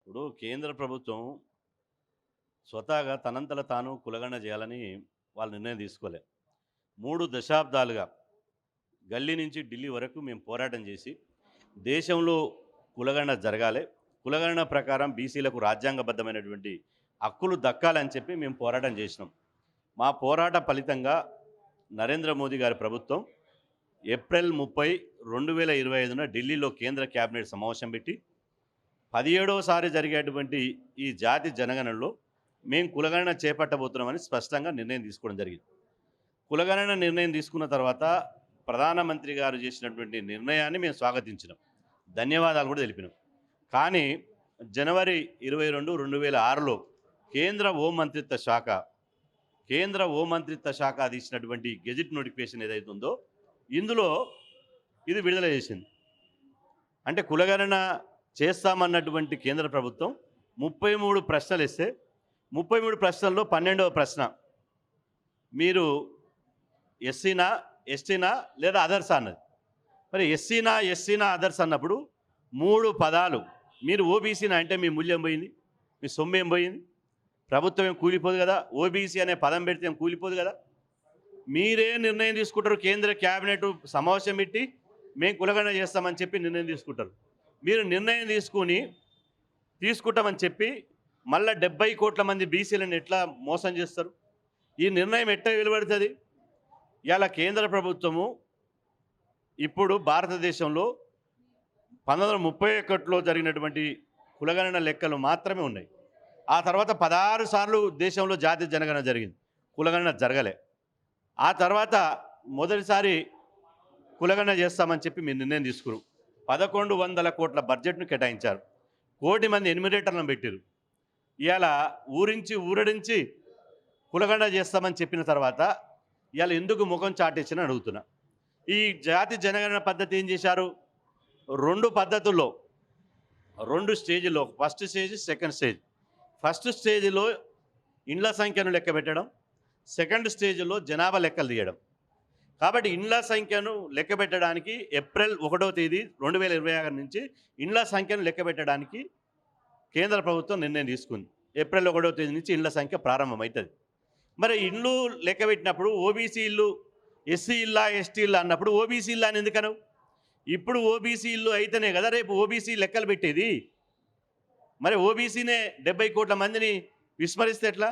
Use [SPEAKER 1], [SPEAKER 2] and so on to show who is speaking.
[SPEAKER 1] ఇప్పుడు కేంద్ర ప్రభుత్వం స్వతహాగా తనంతట తాను కులగణన చేయాలని వాళ్ళు నిర్ణయం తీసుకోలే. 3 దశాబ్దాలుగా గల్లీ నుంచి ఢిల్లీ వరకు మేము పోరాటం చేసి, దేశంలో కులగణన జరగాలి. కులగణన ప్రకారం బీసీలకు రాజ్యాంగబద్ధమైనటువంటి హక్కులు దక్కాలని చెప్పి మేము పోరాటం చేసినాం. మా పోరాట ఫలితంగా నరేంద్ర మోదీ గారి ప్రభుత్వం ఏప్రిల్ 30, 2025న ఢిల్లీలో కేంద్ర కేబినెట్ సమావేశం పెట్టి 17వసారి జరిగేటువంటి ఈ జాతి జనగణనలో మేము కులగణన చేపట్టబోతున్నామని స్పష్టంగా నిర్ణయం తీసుకోవడం జరిగింది. కులగణన నిర్ణయం తీసుకున్న తర్వాత ప్రధానమంత్రి గారు చేసినటువంటి నిర్ణయాన్ని మేము స్వాగతించినాం, ధన్యవాదాలు కూడా తెలిపినాం. కానీ జనవరి 22, 2006లో కేంద్ర హోంమంత్రిత్వ శాఖ తీసినటువంటి గెజిట్ నోటిఫికేషన్ ఏదైతే ఉందో ఇందులో ఇది విడుదల చేసింది. అంటే కులగణన చేస్తామన్నటువంటి కేంద్ర ప్రభుత్వం 33 ప్రశ్నలు ఇస్తే 33 ప్రశ్నల్లో 12వ ప్రశ్న మీరు ఎస్సీనా, ఎస్టీనా లేదా అదర్స్ అన్నది. మరి ఎస్సీనా అదర్స్ అన్నప్పుడు 3 పదాలు మీరు ఓబీసీనా అంటే మీ మూల్యం పోయింది, మీ సొమ్ము ఏం పోయింది, ప్రభుత్వం ఏం కూలిపోదు కదా, ఓబీసీ అనే పదం పెడితే ఏం కూలిపోదు కదా. మీరే నిర్ణయం తీసుకుంటారు, కేంద్ర క్యాబినెట్ సమావేశం పెట్టి మేము కులగణన చేస్తామని చెప్పి నిర్ణయం తీసుకుంటారు. మీరు నిర్ణయం తీసుకుంటామని చెప్పి మళ్ళీ 70 కోట్ల మంది బీసీలను ఎట్లా మోసం చేస్తారు? ఈ నిర్ణయం ఎట్లా వెలువడుతుంది? ఇలా కేంద్ర ప్రభుత్వము ఇప్పుడు భారతదేశంలో 1931లో జరిగినటువంటి కులగణన లెక్కలు మాత్రమే ఉన్నాయి. ఆ తర్వాత 16 సార్లు దేశంలో జాతీయ జనగణన జరిగింది, కులగణన జరగలే. ఆ తర్వాత మొదటిసారి కులగణన చేస్తామని చెప్పి మీరు నిర్ణయం తీసుకున్నారు. 1100 కోట్ల బడ్జెట్ను కేటాయించారు, 1 కోటి మంది ఎన్యూమరేటర్లను పెట్టారు. ఇవాళ ఊరడించి కులగణన చేస్తామని చెప్పిన తర్వాత ఇవాళ ఎందుకు ముఖం చాటించని అడుగుతున్నా. ఈ జాతి జనగణన పద్ధతి ఏం చేశారు? 2 పద్ధతుల్లో 2 స్టేజ్లో, first stage, second stage. First స్టేజ్లో ఇండ్ల సంఖ్యను లెక్క పెట్టడం, సెకండ్ స్టేజ్లో జనాభా లెక్కలు తీయడం. కాబట్టి ఇండ్ల సంఖ్యను లెక్క పెట్టడానికి ఏప్రిల్ 1వ తేదీ 2026 నుంచి ఇండ్ల సంఖ్యను లెక్క పెట్టడానికి కేంద్ర ప్రభుత్వం నిర్ణయం తీసుకుంది. ఏప్రిల్ 1వ తేదీ నుంచి ఇండ్ల సంఖ్య ప్రారంభమవుతుంది. మరి ఇండ్లు లెక్క పెట్టినప్పుడు ఓబీసీ ఇల్లు, ఎస్సీ ఇల్లా, ఎస్టీ ఇల్లా అన్నప్పుడు ఓబీసీ ఇల్లా అని ఎందుకను? ఇప్పుడు ఓబీసీ ఇల్లు అయితేనే కదా రేపు ఓబీసీ లెక్కలు పెట్టేది. మరి ఓబీసీనే 70 కోట్ల మందిని విస్మరిస్తే ఎట్లా?